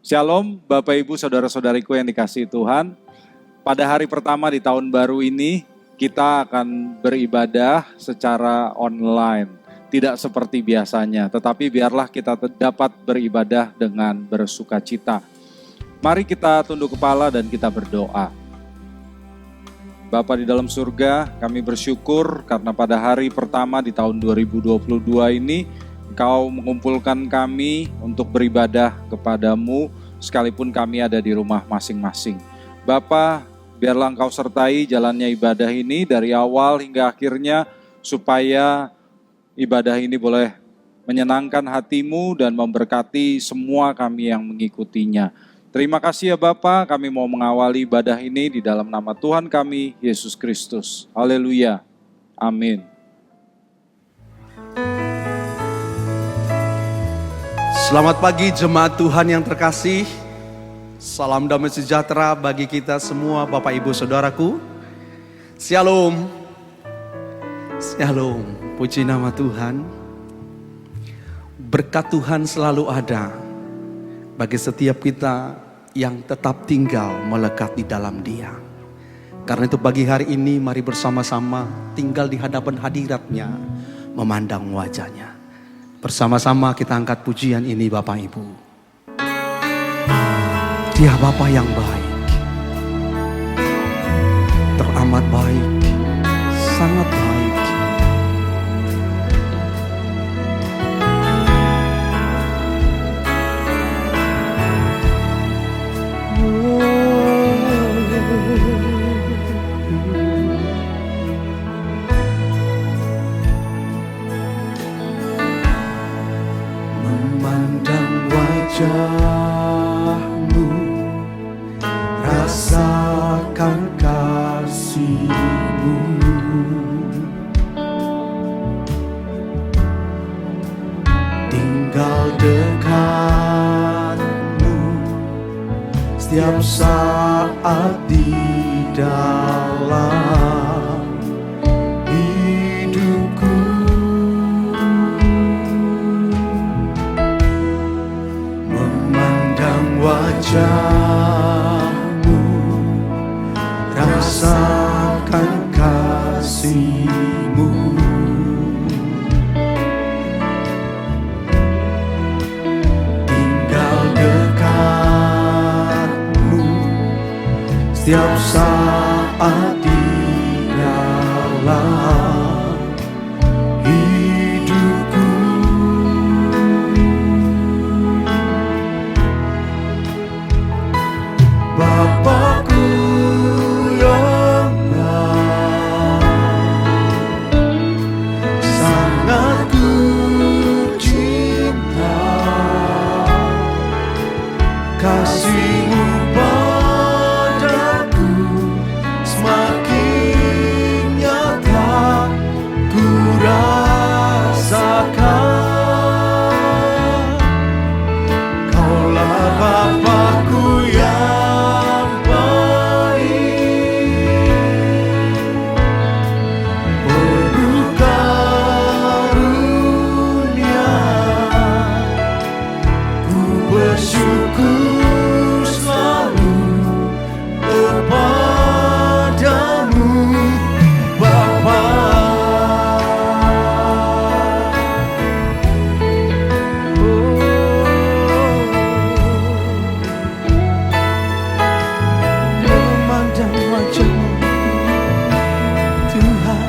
Shalom Bapak Ibu Saudara-saudariku yang dikasihi Tuhan. Pada hari pertama di tahun baru ini kita akan beribadah secara online. Tidak seperti biasanya, tetapi biarlah kita dapat beribadah dengan bersukacita. Mari kita tunduk kepala dan kita berdoa. Bapa di dalam surga, kami bersyukur karena pada hari pertama di tahun 2022 ini Engkau mengumpulkan kami untuk beribadah kepadamu sekalipun kami ada di rumah masing-masing. Bapa, biarlah Engkau sertai jalannya ibadah ini dari awal hingga akhirnya supaya ibadah ini boleh menyenangkan hatimu dan memberkati semua kami yang mengikutinya. Terima kasih ya Bapa, kami mau mengawali ibadah ini di dalam nama Tuhan kami, Yesus Kristus. Haleluya. Amin. Selamat pagi jemaat Tuhan yang terkasih. Salam damai sejahtera bagi kita semua Bapak Ibu Saudaraku. Shalom. Shalom. Puji nama Tuhan. Berkat Tuhan selalu ada bagi setiap kita yang tetap tinggal melekat di dalam Dia. Karena itu pagi hari ini mari bersama-sama tinggal di hadapan hadirat-Nya, memandang wajah-Nya. Bersama-sama kita angkat pujian ini Bapak Ibu. Dia Bapa yang baik, teramat baik, sangat baik. Memandang wajah-Mu, rasakan kasih-Mu. Tinggal dekat-Mu setiap saat di dalam hidupku. Wajah-Mu, rasakan kasih-Mu. Tinggal dekat-Mu setiap saat di dalam hidupku. Bapakku yang baik, sangat ku cinta. Kasih-Mu padaku semakin nyata ku rasakan. Kaulah Bapakku yang bersyukur selalu kepadamu Bapa. Memandang wajah-Mu Tuhan,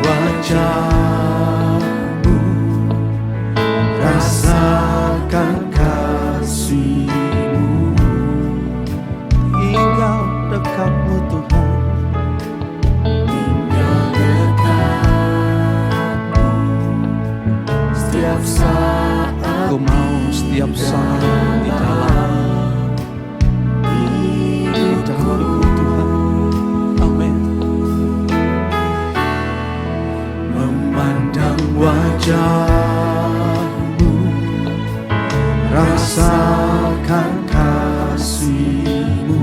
wajah-Mu, rasakan kasih-Mu. Tinggal dekat-Mu Tuhan, tinggal dekat-Mu setiap saat. Ku mau setiap saat di dalam hidupku Tuhan. Amin. Memandang wajah-Mu, rasakan kasih-Mu.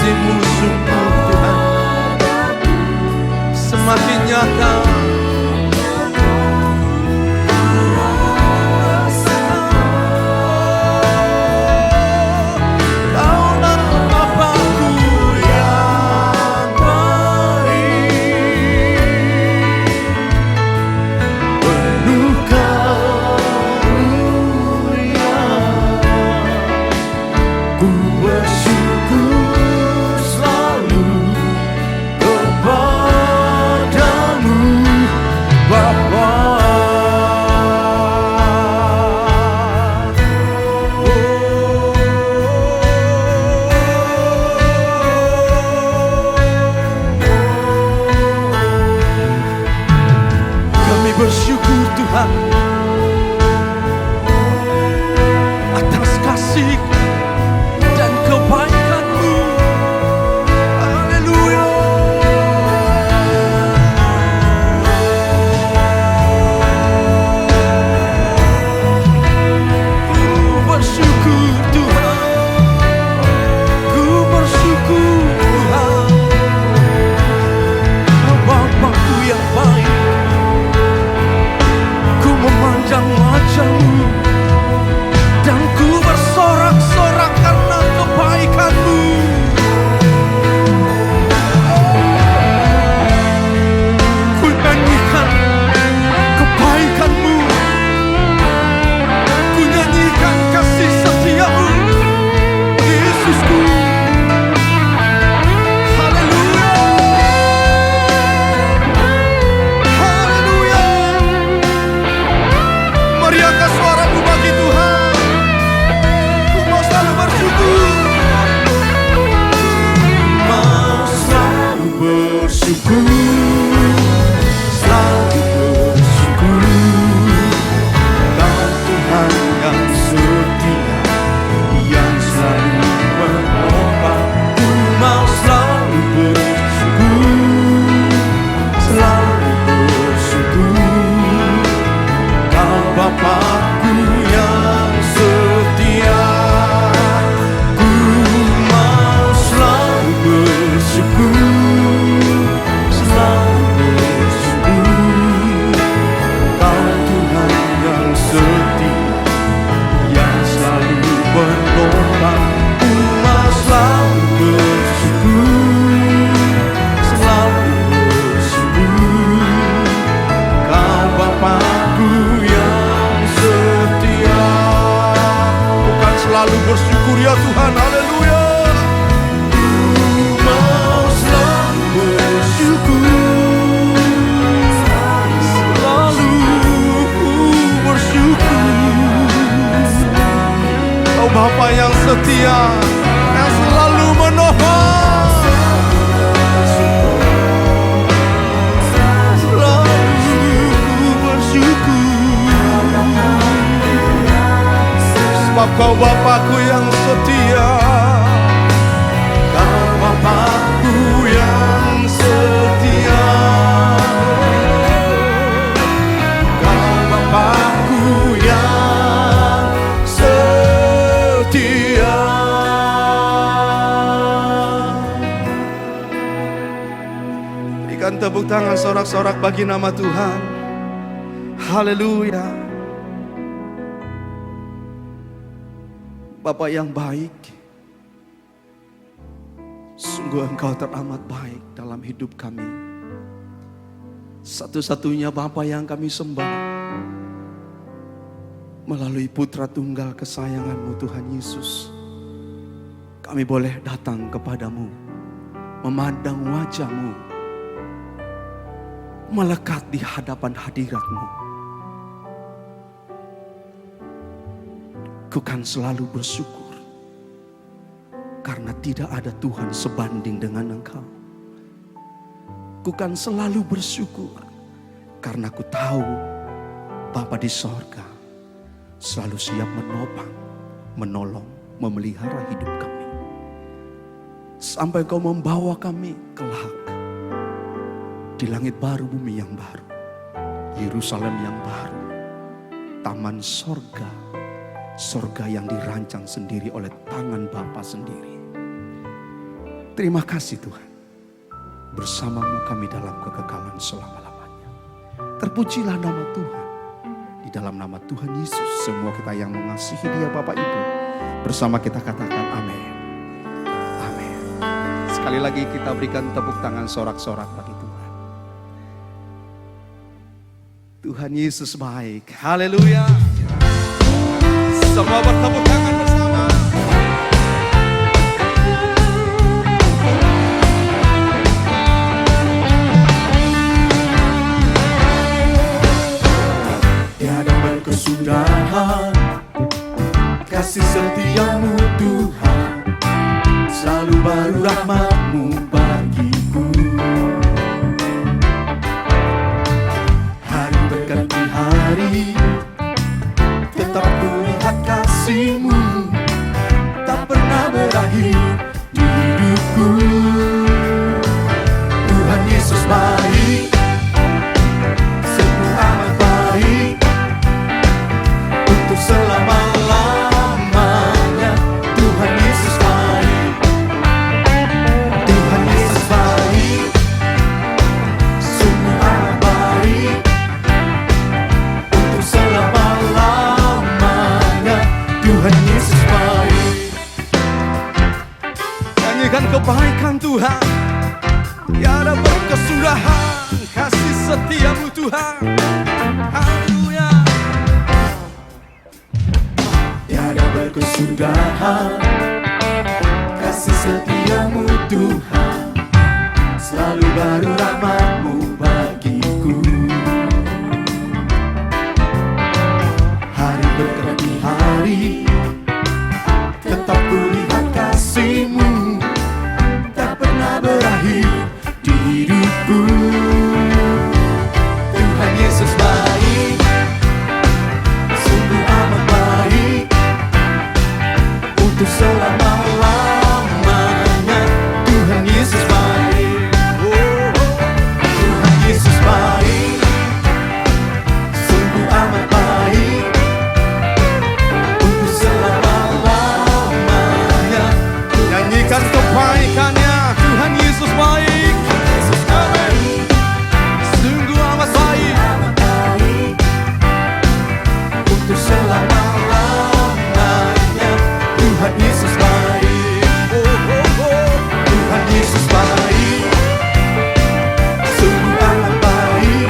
kasih-Mu sungguh Tuhan semakin nyata. Bersyukur Tuhan atas kasih dan kebaikan-Mu. Haleluya. Ku bersyukur Tuhan, ku bersyukur Tuhan, Bapa-Ku yang baik. Memandang wajah-Mu dan ku bersorak-sorak karena kebaikan-Mu. Ku nyanyikan kebaikan-Mu, ku nyanyikan kasih setia-Mu, Yesusku. Haleluya, haleluya. Mari angkat suaramu bagi Tuhan. Ku mau selalu bersyukur. Mau selalu bersyukur, selalu bersyukur. Kau Tuhan yang setia, yang selalu menopang. Ku mau selalu bersyukur, selalu bersyukur. Bapa-Ku yang setia, ku mau selalu bersyukur, selalu bersyukur. Kau Tuhan yang setia, yang selalu menolong. Ku mau selalu bersyukur, selalu bersyukur. Kau Bapa-Ku yang setia. Bukan selalu bersyukur ya Tuhan, haleluya. Ku mau selalu bersyukur, selalu bersyukur. Oh Bapa yang setia, yang selalu menolong, selalu bersyukur. Sebab Kau Bapa-Ku yang setia, Kau Bapa-Ku yang setia, Kau Bapa-Ku yang setia. Berikan tepuk tangan sorak-sorak bagi nama Tuhan. Haleluya. Bapa yang baik, sungguh Engkau teramat baik dalam hidup kami. Satu-satunya Bapa yang kami sembah melalui Putra Tunggal kesayangan-Mu Tuhan Yesus. Kami boleh datang kepadamu, memandang wajah-Mu, melekat di hadapan hadirat-Mu. Ku kan selalu bersyukur karena tidak ada Tuhan sebanding dengan Engkau. Ku kan selalu bersyukur karena ku tahu Bapa di sorga selalu siap menopang, menolong, memelihara hidup kami. Sampai Kau membawa kami kelak di langit baru, bumi yang baru, Yerusalem yang baru, taman sorga, sorga yang dirancang sendiri oleh tangan Bapa sendiri. Terima kasih Tuhan. Bersamamu kami dalam kekekalan selama-lamanya. Terpujilah nama Tuhan. Di dalam nama Tuhan Yesus, semua kita yang mengasihi Dia Bapak Ibu, bersama kita katakan amin. Amin. Sekali lagi kita berikan tepuk tangan sorak-sorak bagi Tuhan. Tuhan Yesus baik. Haleluya. Semua bertepuk tangan bersama. Tiada berkesudahan kasih setiamu Tuhan, selalu baru rahmat-Mu bagiku. Hari berganti hari, tetap kulihat kasih-Mu, tak pernah berakhir di hidupku. Tuhan Yesus baik, sungguh amat baik, untuk selama-lamanya. Tuhan Yesus baik, Tuhan Yesus baik, sungguh amat baik, untuk selama-lamanya. Tuhan Yesus baik. Nyanyikan kebaikan Tuhan. Tiada berkesudahan kasih setiamu Tuhan. Haleluya. Tiada berkesudahan kasih setiamu Tuhan, selalu baru rahmat-Mu bagiku. Hari berganti hari, tetap kulihat kasih-Mu, tak pernah berakhir di hidupku. Tuhan Yesus baik, sungguh amat baik, untuk selama-lamanya. Tuhan Yesus baik, Tuhan Yesus baik, sungguh amat baik, untuk selama-lamanya. Nyanyikan kebaikannya. Tuhan Yesus baik, sungguh amat baik, untuk selama-lamanya. Tuhan Yesus baik, Tuhan Yesus baik, sungguh amat baik,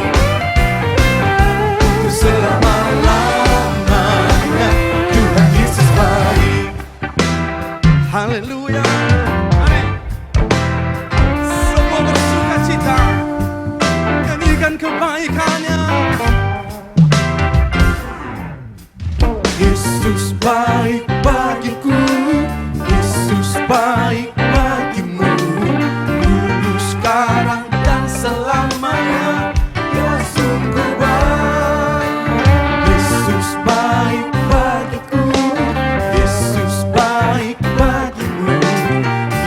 untuk selama-lamanya. Tuhan Yesus baik. Haleluya. Amin. Semua bersuka cita, nyanyikan kebaikannya. Yesus baik bagiku, Yesus baik bagimu, dulu sekarang dan selamanya. Dia sungguh baik. Yesus baik bagiku, Yesus baik bagimu,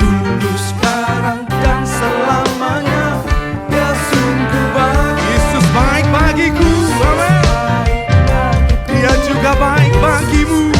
dulu sekarang dan selamanya. Dia sungguh baik. Yesus baik bagiku, amin. Dia juga baik bagimu.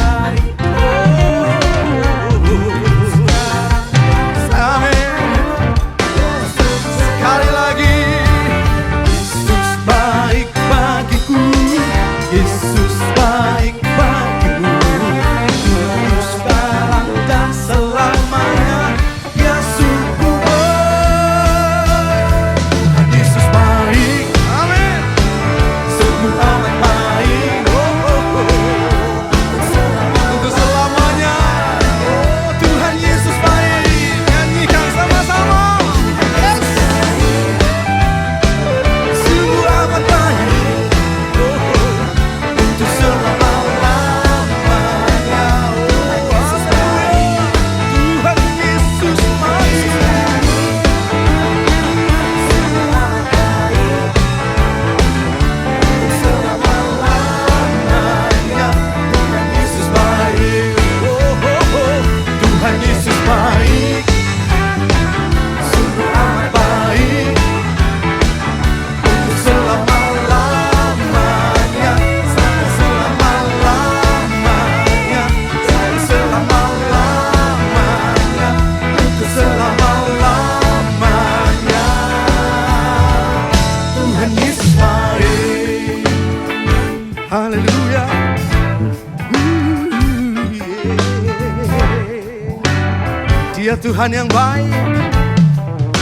Dia Tuhan yang baik.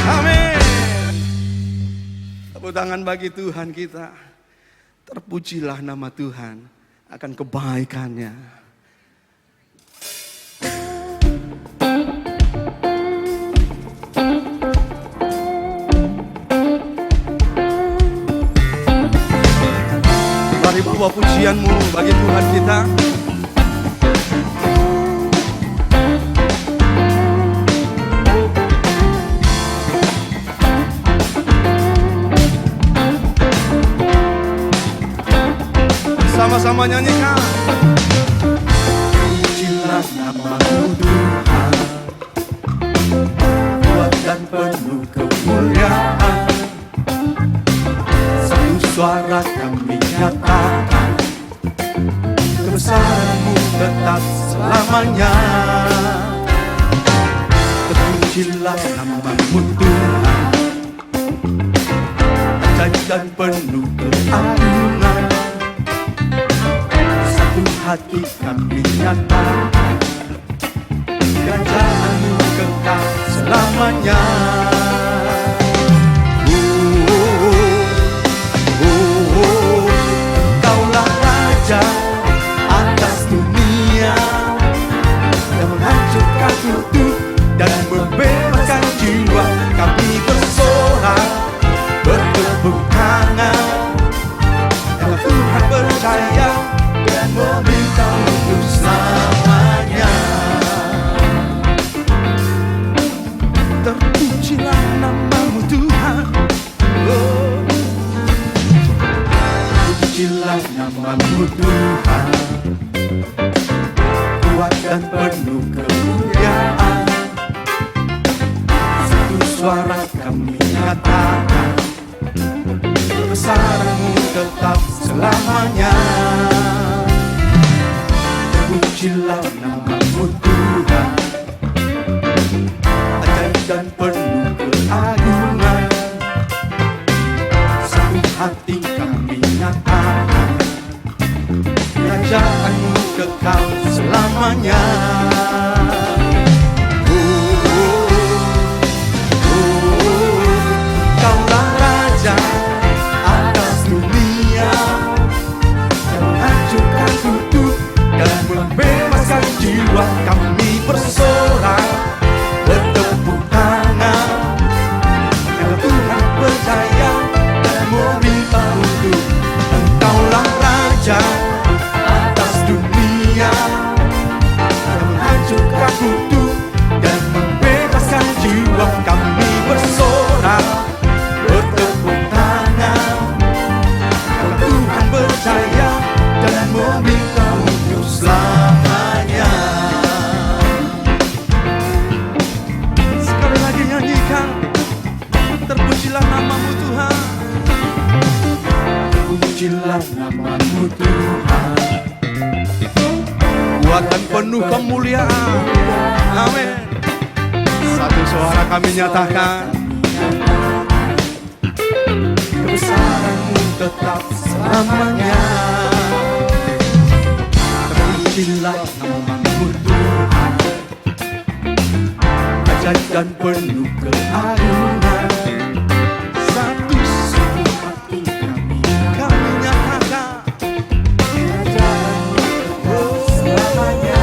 Amin. Tepuk tangan bagi Tuhan kita. Terpujilah nama Tuhan akan kebaikannya. Mari bawa pujianmu bagi Tuhan kita. Sama-sama nyanyikan. Pujilah nama-Mu Tuhan, kuat dan penuh kemuliaan. Satu suara kami nyatakan, kebesaran-Mu tetap selamanya. Terpujilah nama-Mu Tuhan, ajaib dan penuh keagungan. Hati kami nyatakan, kerajaan-Mu kekal selamanya. Engkaulah Raja atas dunia, yang menghancurkan kutuk dan membebaskan jiwa. Kami bersorak, bertepuk tangan, karena Tuhan percaya dan meminta untuk selamanya. Terpujilah nama-Mu Tuhan, oh. Pujilah nama-Mu Tuhan, kuat dan penuh kemuliaan. Satu suara kami nyatakan, kebesaran-Mu tetap selamanya. Pujilah nama-Mu Tuhan, ajaib dan penuh keagungan. Satu hati kami nyatakan, kerajaan-Mu kekal selamanya. Kaulah Raja atas dunia, yang menghancurkan kutuk dan membebaskan jiwa. Kami bersorak, bertepuk tangan, karena Tuhan percaya dan meminta untuk. Engkaulah Raja atas dunia, yang menghancurkan kutuk dan membebaskan jiwa. Kami bersorak, bertepuk tangan, karena Tuhan percaya dan meminta untuk selamanya. Sekali lagi nyanyikan, terpujilah nama-Mu Tuhan. Terpujilah nama-Mu Tuhan, kuat dan penuh kemuliaan. Amin. Satu suara kami nyatakan, kebesaran-Mu tetap selamanya. Terpujilah nama-Mu Tuhan, ajaib dan penuh keagungan. Satu hati kami nyatakan, kerajaan-Mu tetap selamanya.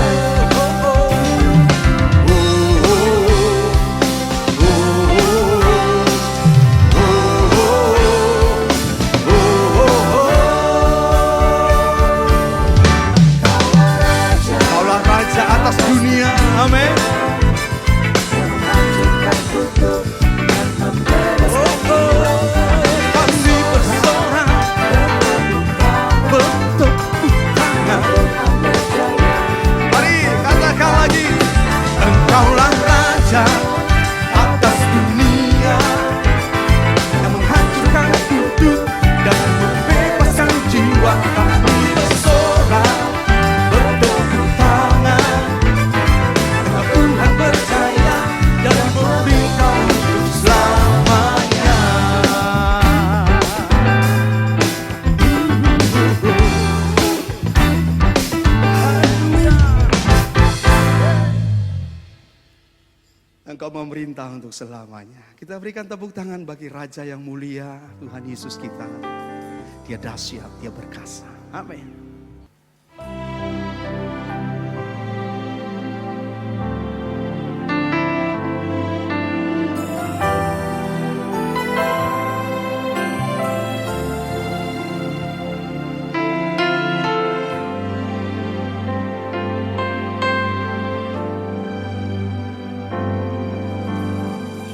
Kaulah Raja atas dunia, amin. Engkau memerintah untuk selamanya. Kita berikan tepuk tangan bagi Raja yang mulia, Tuhan Yesus kita. Dia dahsyat, dia berkuasa. Amin.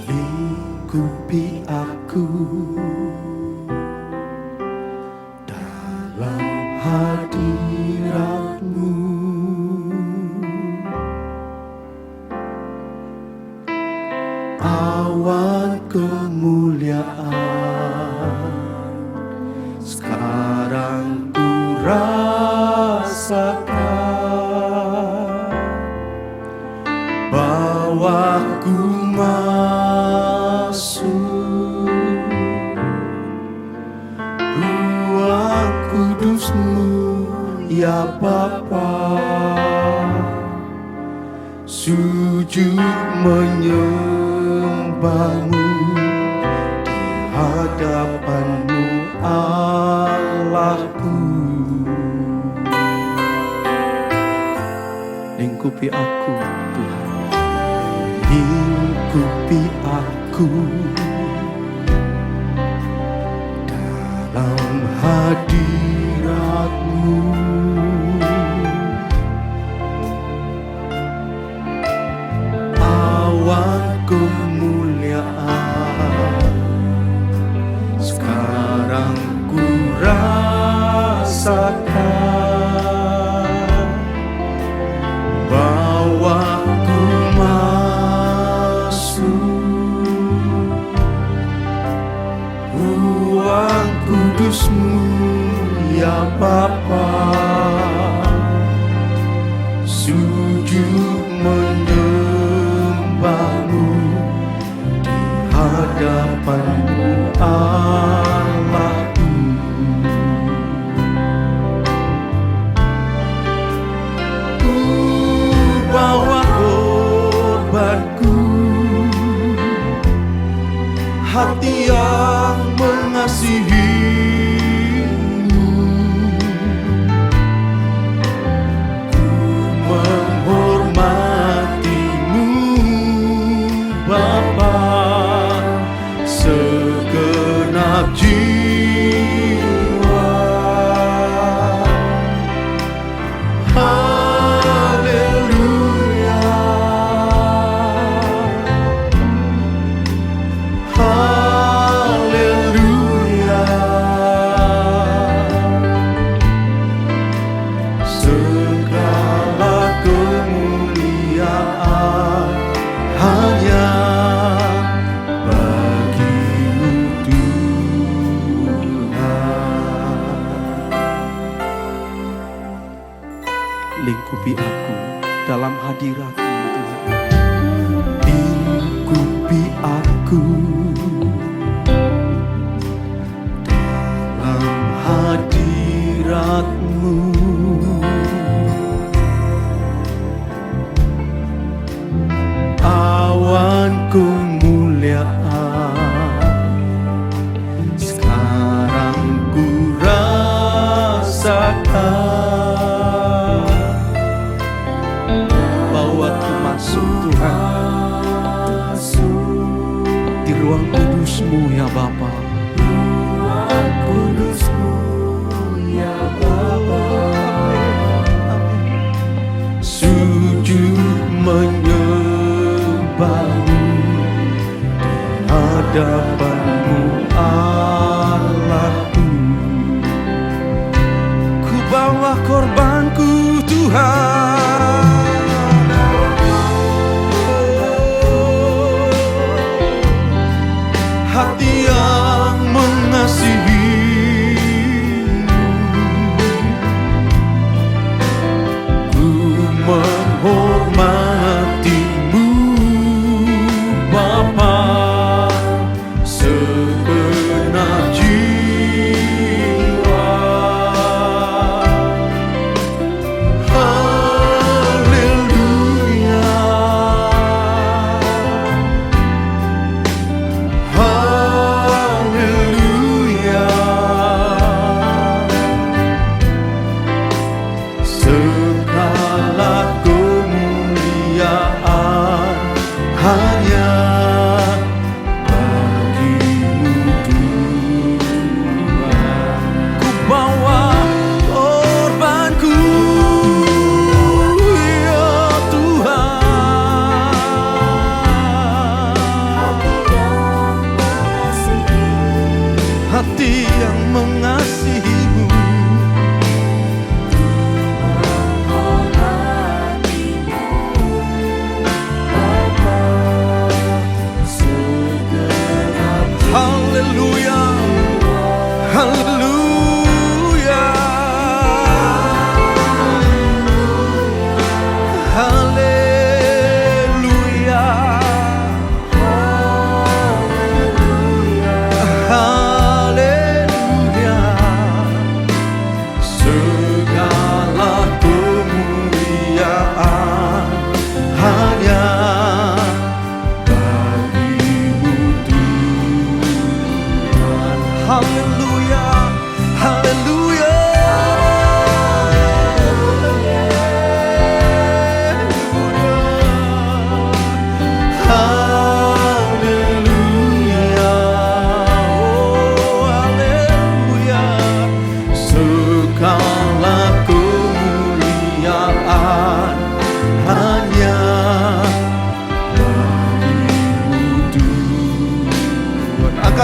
Lingkupi aku dalam hadirat-Mu, awan kemuliaan sekarang ku rasakan, bahwa ku masuk ruang kudus-Mu, ya Bapa. Sujud menyembah-Mu, di hadapan-Mu Allahku. Lingkupi aku Tuhan, lingkupi aku dalam hadirat-Mu, awan kemuliaan sekarang ku rasakan, bahwa ku ruang kudus-Mu, ya Bapa. Sujud menyembah-Mu, di hadapan-Mu Allahku. Ku bawa korbanku, hati yang mengasihi-Mu. Ku menghormati-Mu Bapa, segenap jiwa. Haleluya, haleluya. Segala kemuliaan hanya bagi-Mu Tuhan. Lingkupi aku dalam hadirat-Mu Tuhan. Lingkupi aku dalam hadirat-Mu, awan kemuliaan sekarang ku rasakan, bahwa ku masuk Tuhan di ruang kudus-Mu, ya Bapa. Ruang kudus-Mu, ya Bapa. Sujud menyembah-Mu, di hadapan-Mu Allahku. Ku bawa korbanku Tuhan, hati yang mengasihi-Mu. Ku menghormati-Mu Bapa, segenap jiwa.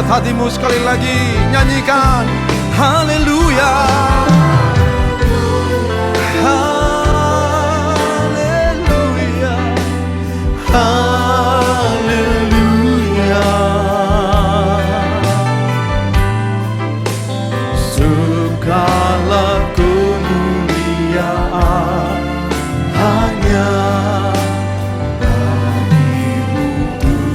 angkat hatimu sekali lagi, nyanyikan haleluya. Haleluya. Haleluya. Segala kemuliaan hanya bagimu Tuhan.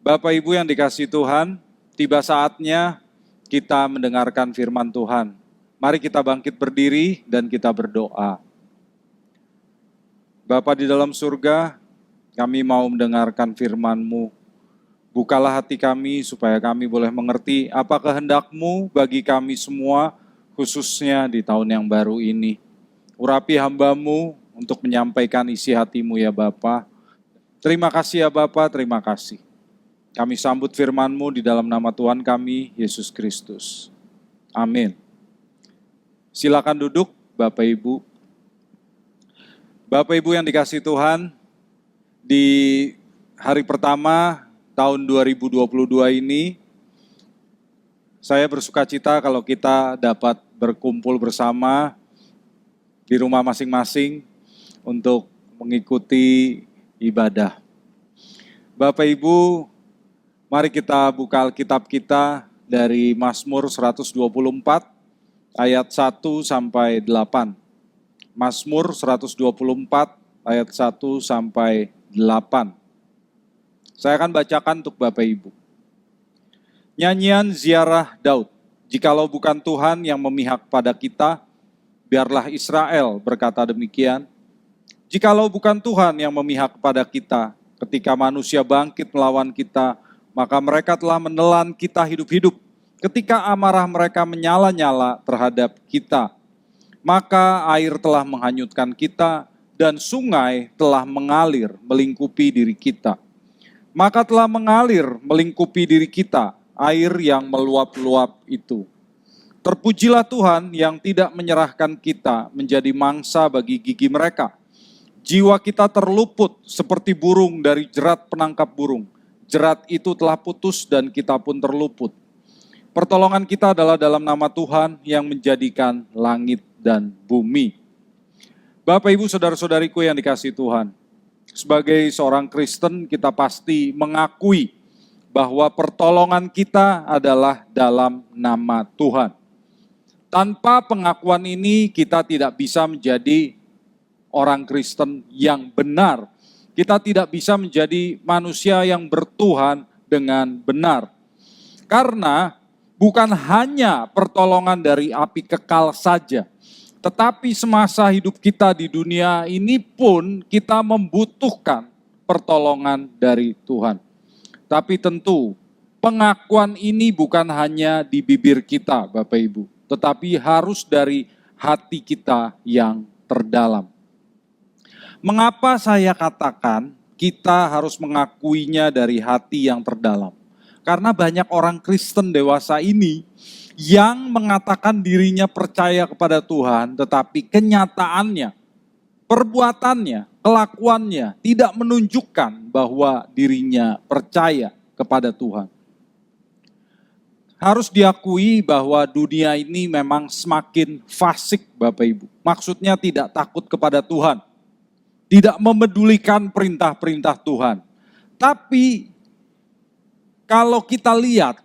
Bapak Ibu yang dikasihi Tuhan, tiba saatnya kita mendengarkan firman Tuhan. Mari kita bangkit berdiri dan kita berdoa. Bapa di dalam surga, kami mau mendengarkan firman-Mu. Bukalah hati kami supaya kami boleh mengerti apa kehendak-Mu bagi kami semua, khususnya di tahun yang baru ini. Urapi hamba-Mu untuk menyampaikan isi hati-Mu ya Bapa. Terima kasih ya Bapa, terima kasih. Kami sambut firman-Mu di dalam nama Tuhan kami, Yesus Kristus. Amin. Silakan duduk, Bapak Ibu. Bapak Ibu yang dikasihi Tuhan, di hari pertama tahun 2022 ini, saya bersukacita kalau kita dapat berkumpul bersama di rumah masing-masing untuk mengikuti ibadah. Bapak Ibu, mari kita buka Alkitab kita dari Mazmur 124 ayat 1 sampai 8. Mazmur 124 ayat 1 sampai 8. Saya akan bacakan untuk Bapak Ibu. Nyanyian ziarah Daud. Jikalau bukan Tuhan yang memihak pada kita, biarlah Israel berkata demikian. Jikalau bukan Tuhan yang memihak pada kita, ketika manusia bangkit melawan kita, maka mereka telah menelan kita hidup-hidup. Ketika amarah mereka menyala-nyala terhadap kita, maka air telah menghanyutkan kita dan sungai telah mengalir melingkupi diri kita. Maka telah mengalir melingkupi diri kita air yang meluap-luap itu. Terpujilah Tuhan yang tidak menyerahkan kita menjadi mangsa bagi gigi mereka. Jiwa kita terluput seperti burung dari jerat penangkap burung. Jerat itu telah putus dan kita pun terluput. Pertolongan kita adalah dalam nama Tuhan yang menjadikan langit dan bumi. Bapak, Ibu, saudara-saudariku yang dikasihi Tuhan, sebagai seorang Kristen kita pasti mengakui bahwa pertolongan kita adalah dalam nama Tuhan. Tanpa pengakuan ini kita tidak bisa menjadi orang Kristen yang benar. Kita tidak bisa menjadi manusia yang bertuhan dengan benar. Karena bukan hanya pertolongan dari api kekal saja, tetapi semasa hidup kita di dunia ini pun kita membutuhkan pertolongan dari Tuhan. Tapi tentu pengakuan ini bukan hanya di bibir kita, Bapak Ibu, tetapi harus dari hati kita yang terdalam. Mengapa saya katakan kita harus mengakuinya dari hati yang terdalam? Karena banyak orang Kristen dewasa ini yang mengatakan dirinya percaya kepada Tuhan, tetapi kenyataannya, perbuatannya, kelakuannya tidak menunjukkan bahwa dirinya percaya kepada Tuhan. Harus diakui bahwa dunia ini memang semakin fasik, Bapak Ibu. Maksudnya tidak takut kepada Tuhan. Tidak memedulikan perintah-perintah Tuhan. Tapi kalau kita lihat,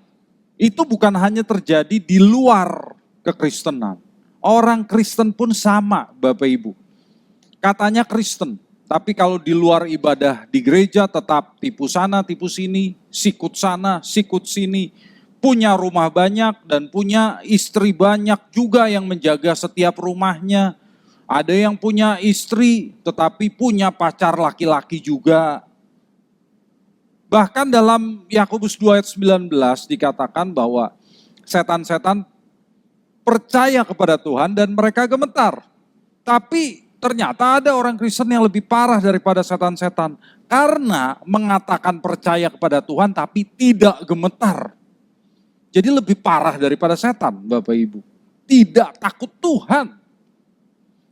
itu bukan hanya terjadi di luar kekristenan. Orang Kristen pun sama, Bapak Ibu. Katanya Kristen, tapi kalau di luar ibadah di gereja tetap tipu sana, tipu sini, sikut sana, sikut sini. Punya rumah banyak dan punya istri banyak juga yang menjaga setiap rumahnya. Ada yang punya istri tetapi punya pacar laki-laki juga. Bahkan dalam Yakobus 2 ayat 19 dikatakan bahwa setan-setan percaya kepada Tuhan dan mereka gemetar. Tapi ternyata ada orang Kristen yang lebih parah daripada setan-setan. Karena mengatakan percaya kepada Tuhan tapi tidak gemetar. Jadi lebih parah daripada setan, Bapak Ibu. Tidak takut Tuhan.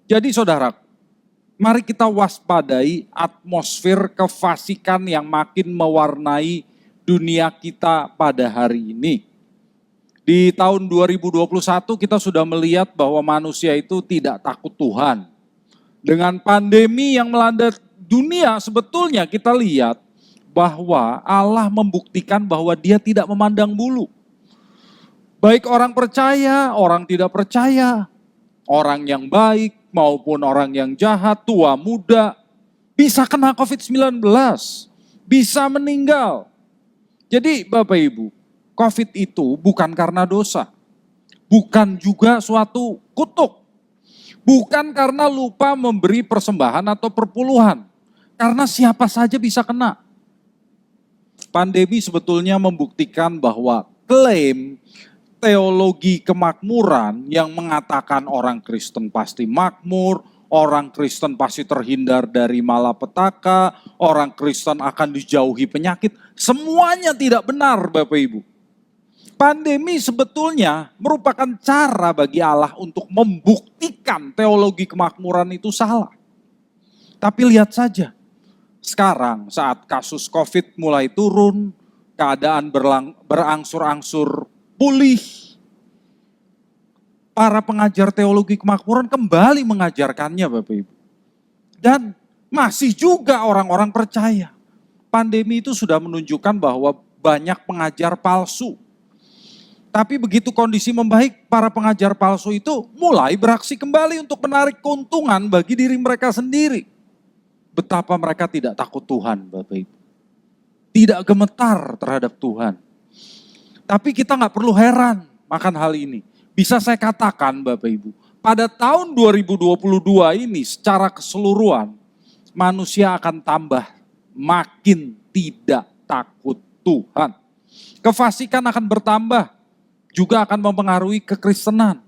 Jadi saudara, mari kita waspadai atmosfer kefasikan yang makin mewarnai dunia kita pada hari ini. Di tahun 2021 kita sudah melihat bahwa manusia itu tidak takut Tuhan. Dengan pandemi yang melanda dunia, sebetulnya kita lihat bahwa Allah membuktikan bahwa Dia tidak memandang bulu. Baik orang percaya, orang tidak percaya, orang yang baik maupun orang yang jahat, tua muda, bisa kena COVID-19, bisa meninggal. Jadi Bapak Ibu, COVID itu bukan karena dosa, bukan juga suatu kutuk, bukan karena lupa memberi persembahan atau perpuluhan, karena siapa saja bisa kena. Pandemi sebetulnya membuktikan bahwa klaim teologi kemakmuran yang mengatakan orang Kristen pasti makmur, orang Kristen pasti terhindar dari malapetaka, orang Kristen akan dijauhi penyakit, semuanya tidak benar Bapak Ibu. Pandemi sebetulnya merupakan cara bagi Allah untuk membuktikan teologi kemakmuran itu salah. Tapi lihat saja, sekarang saat kasus COVID mulai turun, keadaan berangsur-angsur pulih, para pengajar teologi kemakmuran kembali mengajarkannya Bapak Ibu. Dan masih juga orang-orang percaya. Pandemi itu sudah menunjukkan bahwa banyak pengajar palsu. Tapi begitu kondisi membaik, para pengajar palsu itu mulai beraksi kembali untuk menarik keuntungan bagi diri mereka sendiri. Betapa mereka tidak takut Tuhan Bapak Ibu. Tidak gemetar terhadap Tuhan. Tapi kita nggak perlu heran makan hal ini. Bisa saya katakan Bapak Ibu, pada tahun 2022 ini secara keseluruhan, manusia akan tambah makin tidak takut Tuhan. Kefasikan akan bertambah, juga akan mempengaruhi kekristenan.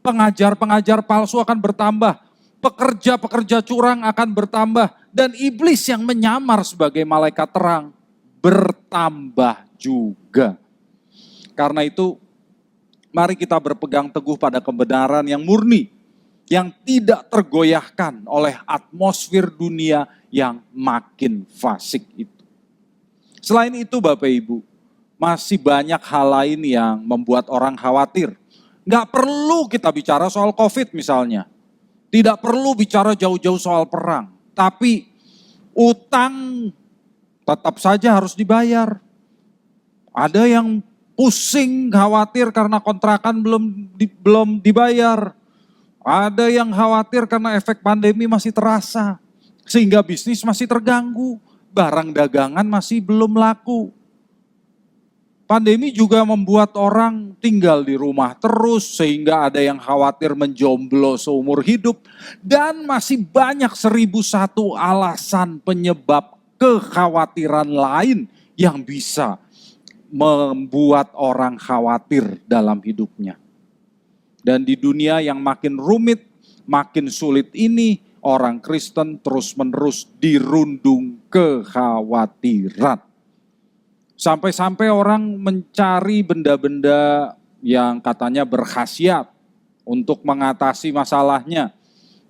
Pengajar-pengajar palsu akan bertambah, pekerja-pekerja curang akan bertambah, dan iblis yang menyamar sebagai malaikat terang bertambah juga. Karena itu, mari kita berpegang teguh pada kebenaran yang murni, yang tidak tergoyahkan oleh atmosfer dunia yang makin fasik itu. Selain itu Bapak Ibu, masih banyak hal lain yang membuat orang khawatir. Nggak perlu kita bicara soal COVID misalnya. Tidak perlu bicara jauh-jauh soal perang. Tapi utang tetap saja harus dibayar. Ada yang pusing, khawatir karena kontrakan belum dibayar. Ada yang khawatir karena efek pandemi masih terasa. Sehingga bisnis masih terganggu. Barang dagangan masih belum laku. Pandemi juga membuat orang tinggal di rumah terus. Sehingga ada yang khawatir menjomblo seumur hidup. Dan masih banyak 1001 alasan penyebab kekhawatiran lain yang bisa membuat orang khawatir dalam hidupnya. Dan di dunia yang makin rumit, makin sulit ini, orang Kristen terus-menerus dirundung kekhawatiran. Sampai-sampai orang mencari benda-benda yang katanya berkhasiat untuk mengatasi masalahnya.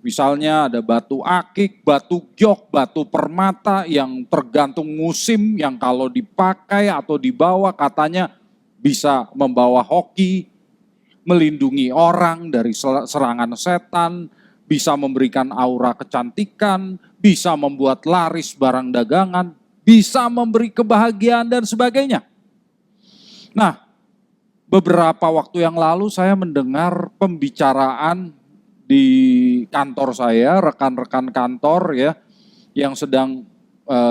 Misalnya ada batu akik, batu giok, batu permata yang tergantung musim, yang kalau dipakai atau dibawa katanya bisa membawa hoki, melindungi orang dari serangan setan, bisa memberikan aura kecantikan, bisa membuat laris barang dagangan, bisa memberi kebahagiaan dan sebagainya. Nah, beberapa waktu yang lalu saya mendengar pembicaraan di kantor saya, rekan-rekan kantor ya, yang sedang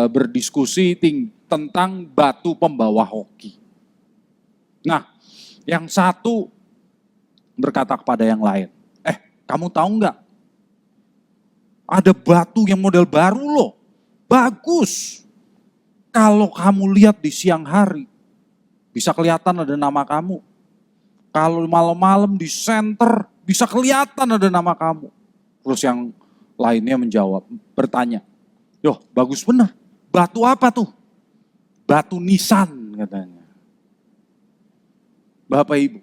berdiskusi tentang batu pembawa hoki. Nah, yang satu berkata kepada yang lain, kamu tahu nggak? Ada batu yang model baru loh, bagus. Kalau kamu lihat di siang hari, bisa kelihatan ada nama kamu. Kalau malam-malam di center, bisa kelihatan ada nama kamu. Terus yang Lainnya menjawab, bertanya, "Yoh, bagus benar. Batu apa tuh?" "Batu nisan," katanya. Bapak Ibu,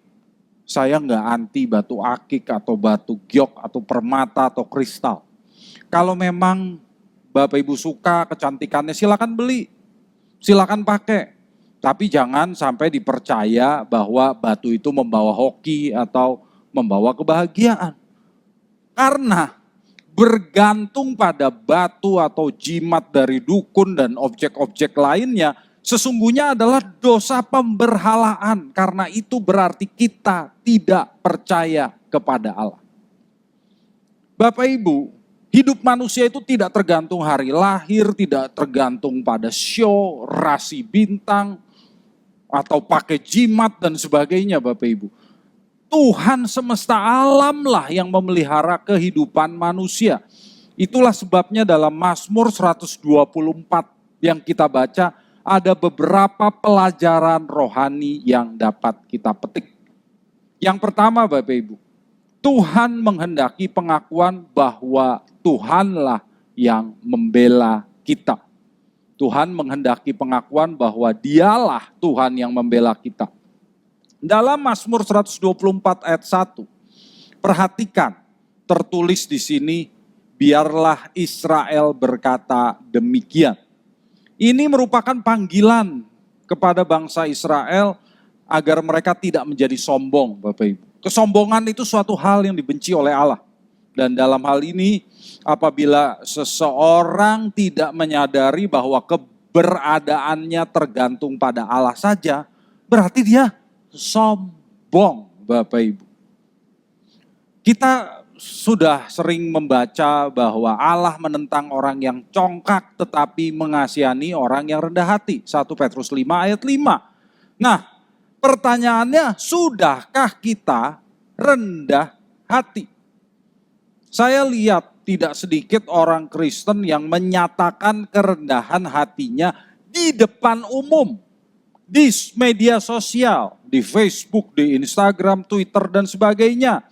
saya nggak anti batu akik atau batu giok atau permata atau kristal. Kalau memang Bapak Ibu suka kecantikannya, silakan beli, silakan pakai. Tapi jangan sampai dipercaya bahwa batu itu membawa hoki atau membawa kebahagiaan. Karena bergantung pada batu atau jimat dari dukun dan objek-objek lainnya, sesungguhnya adalah dosa pemberhalaan. Karena itu berarti kita tidak percaya kepada Allah. Bapak Ibu, hidup manusia itu tidak tergantung hari lahir, tidak tergantung pada show, rasi bintang, atau pakai jimat dan sebagainya Bapak Ibu. Tuhan semesta alam lah yang memelihara kehidupan manusia. Itulah sebabnya dalam Mazmur 124 yang kita baca, ada beberapa pelajaran rohani yang dapat kita petik. Yang pertama Bapak Ibu, Tuhan menghendaki pengakuan bahwa Tuhanlah yang membela kita. Tuhan menghendaki pengakuan bahwa Dialah Tuhan yang membela kita. Dalam Mazmur 124 ayat 1, perhatikan tertulis di sini, biarlah Israel berkata demikian. Ini merupakan panggilan kepada bangsa Israel agar mereka tidak menjadi sombong, Bapak Ibu. Kesombongan itu suatu hal yang dibenci oleh Allah. Dan dalam hal ini, apabila seseorang tidak menyadari bahwa keberadaannya tergantung pada Allah saja, berarti dia sombong, Bapak Ibu. Kita sudah sering membaca bahwa Allah menentang orang yang congkak tetapi mengasihani orang yang rendah hati. 1 Petrus 5 ayat 5. Nah, pertanyaannya, sudahkah kita rendah hati? Saya lihat tidak sedikit orang Kristen yang menyatakan kerendahan hatinya di depan umum, di media sosial, di Facebook, di Instagram, Twitter, dan sebagainya.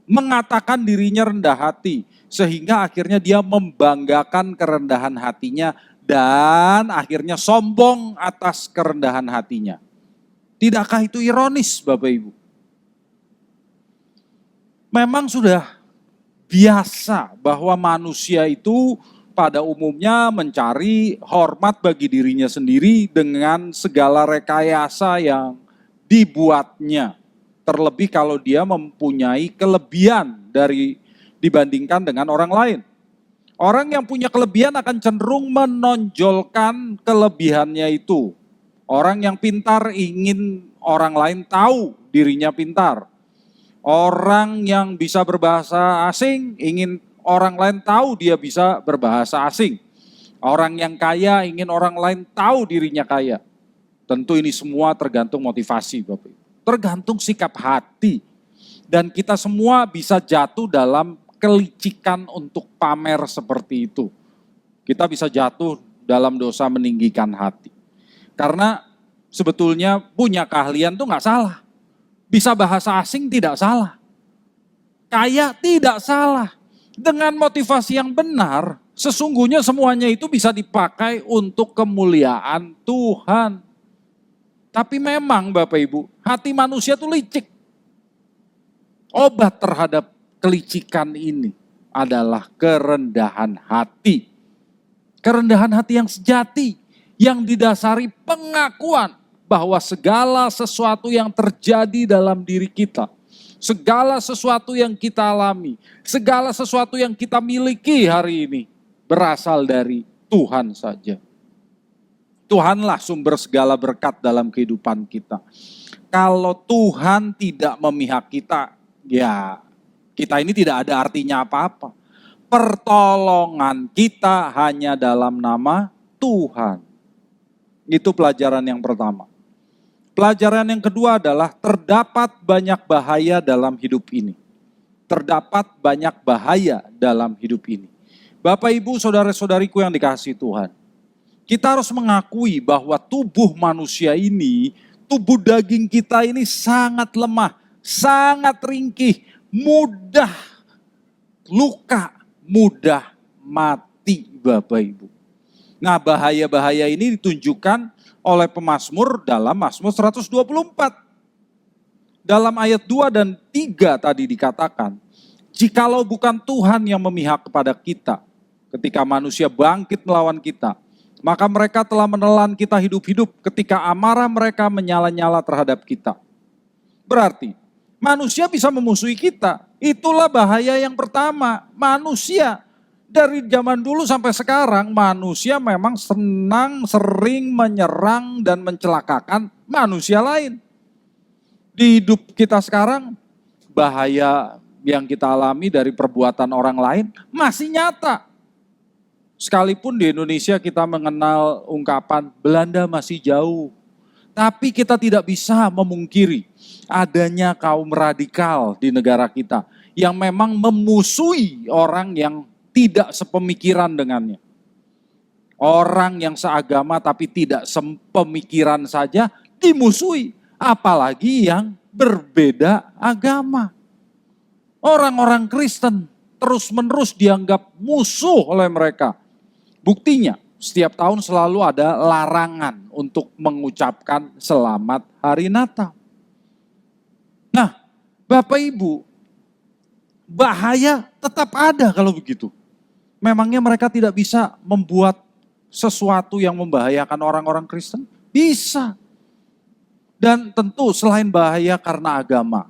Mengatakan dirinya rendah hati, sehingga akhirnya dia membanggakan kerendahan hatinya dan akhirnya sombong atas kerendahan hatinya. Tidakkah itu ironis, Bapak Ibu? Memang sudah biasa bahwa manusia itu pada umumnya mencari hormat bagi dirinya sendiri dengan segala rekayasa yang dibuatnya. Terlebih kalau dia mempunyai kelebihan dibandingkan dengan orang lain. Orang yang punya kelebihan akan cenderung menonjolkan kelebihannya itu. Orang yang pintar ingin orang lain tahu dirinya pintar. Orang yang bisa berbahasa asing ingin orang lain tahu dia bisa berbahasa asing. Orang yang kaya ingin orang lain tahu dirinya kaya. Tentu ini semua tergantung motivasi, Bapak. Tergantung sikap hati. Dan kita semua bisa jatuh dalam kelicikan untuk pamer seperti itu. Kita bisa jatuh dalam dosa meninggikan hati. Karena sebetulnya punya keahlian itu nggak salah. Bisa bahasa asing tidak salah. Kaya tidak salah. Dengan motivasi yang benar, sesungguhnya semuanya itu bisa dipakai untuk kemuliaan Tuhan. Tapi memang Bapak Ibu, hati manusia itu licik. Obat terhadap kelicikan ini adalah kerendahan hati. Kerendahan hati yang sejati, yang didasari pengakuan bahwa segala sesuatu yang terjadi dalam diri kita, segala sesuatu yang kita alami, segala sesuatu yang kita miliki hari ini berasal dari Tuhan saja. Tuhanlah sumber segala berkat dalam kehidupan kita. Kalau Tuhan tidak memihak kita, ya kita ini tidak ada artinya apa-apa. Pertolongan kita hanya dalam nama Tuhan. Itu pelajaran yang pertama. Pelajaran yang kedua adalah terdapat banyak bahaya dalam hidup ini. Terdapat banyak bahaya dalam hidup ini. Bapak, Ibu, saudara-saudariku yang dikasihi Tuhan. Kita harus mengakui bahwa tubuh manusia ini, tubuh daging kita ini sangat lemah, sangat ringkih, mudah luka, mudah mati, Bapak Ibu. Nah, bahaya-bahaya ini ditunjukkan oleh pemazmur dalam Mazmur 124. Dalam ayat 2 dan 3 tadi dikatakan, jikalau bukan Tuhan yang memihak kepada kita, ketika manusia bangkit melawan kita, maka mereka telah menelan kita hidup-hidup ketika amarah mereka menyala-nyala terhadap kita. Berarti, manusia bisa memusuhi kita. Itulah bahaya yang pertama, manusia. Dari zaman dulu sampai sekarang, manusia memang sering menyerang dan mencelakakan manusia lain. Di hidup kita sekarang, bahaya yang kita alami dari perbuatan orang lain masih nyata. Sekalipun di Indonesia kita mengenal ungkapan Belanda masih jauh. Tapi kita tidak bisa memungkiri adanya kaum radikal di negara kita yang memang memusuhi orang yang tidak sepemikiran dengannya. Orang yang seagama tapi tidak sepemikiran saja dimusuhi, apalagi yang berbeda agama. Orang-orang Kristen terus-menerus dianggap musuh oleh mereka. Buktinya, setiap tahun selalu ada larangan untuk mengucapkan selamat hari Natal. Nah, Bapak Ibu, bahaya tetap ada kalau begitu. Memangnya mereka tidak bisa membuat sesuatu yang membahayakan orang-orang Kristen? Bisa. Dan tentu selain bahaya karena agama,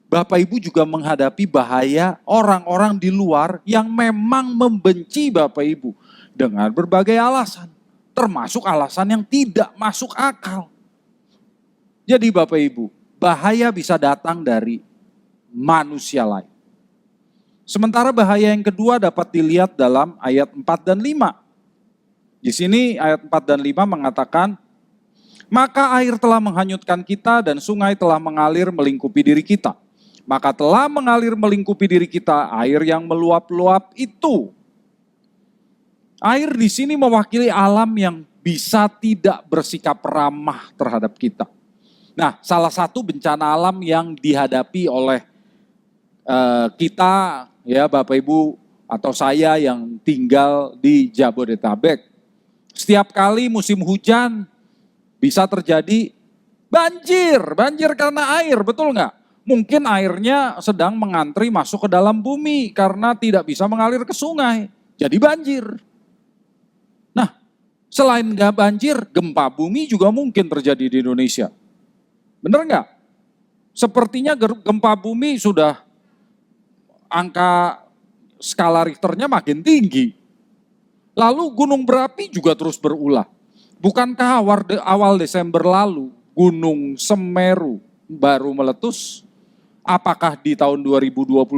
Bapak Ibu juga menghadapi bahaya orang-orang di luar yang memang membenci Bapak Ibu dengan berbagai alasan, termasuk alasan yang tidak masuk akal. Jadi Bapak Ibu, bahaya bisa datang dari manusia lain. Sementara bahaya yang kedua dapat dilihat dalam ayat 4 dan 5. Di sini ayat 4 dan 5 mengatakan, maka air telah menghanyutkan kita dan sungai telah mengalir melingkupi diri kita. Maka telah mengalir melingkupi diri kita air yang meluap-luap itu. Air di sini mewakili alam yang bisa tidak bersikap ramah terhadap kita. Nah, salah satu bencana alam yang dihadapi oleh kita, ya Bapak Ibu atau saya yang tinggal di Jabodetabek. Setiap kali musim hujan bisa terjadi banjir karena air, betul nggak? Mungkin airnya sedang mengantri masuk ke dalam bumi karena tidak bisa mengalir ke sungai, jadi banjir. Nah, selain nggak banjir, gempa bumi juga mungkin terjadi di Indonesia. Bener nggak? Sepertinya gempa bumi sudah angka skala Richternya makin tinggi. Lalu gunung berapi juga terus berulah. Bukankah awal Desember lalu Gunung Semeru baru meletus? Apakah di tahun 2022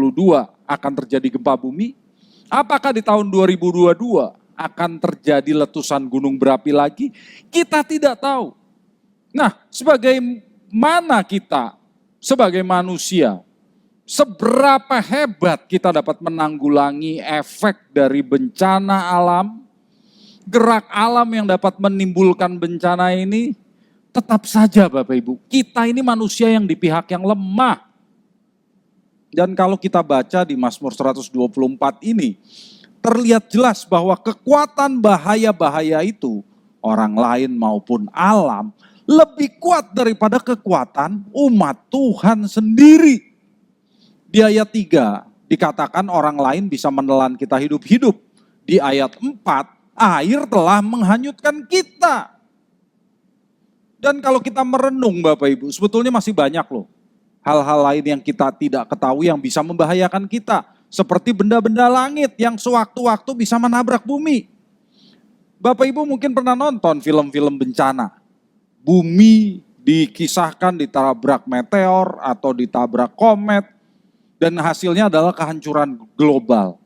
akan terjadi gempa bumi? Apakah di tahun 2022 akan terjadi letusan gunung berapi lagi? Kita tidak tahu. Nah, sebagaimana kita sebagai manusia, seberapa hebat kita dapat menanggulangi efek dari bencana alam, gerak alam yang dapat menimbulkan bencana ini, tetap saja Bapak Ibu, kita ini manusia yang di pihak yang lemah. Dan kalau kita baca di Mazmur 124 ini, terlihat jelas bahwa kekuatan bahaya-bahaya itu, orang lain maupun alam, lebih kuat daripada kekuatan umat Tuhan sendiri. Di ayat 3 dikatakan orang lain bisa menelan kita hidup-hidup. Di ayat 4, air telah menghanyutkan kita. Dan kalau kita merenung Bapak Ibu, sebetulnya masih banyak loh hal-hal lain yang kita tidak ketahui yang bisa membahayakan kita. Seperti benda-benda langit yang sewaktu-waktu bisa menabrak bumi. Bapak Ibu mungkin pernah nonton film-film bencana. Bumi dikisahkan ditabrak meteor atau ditabrak komet. Dan hasilnya adalah kehancuran global.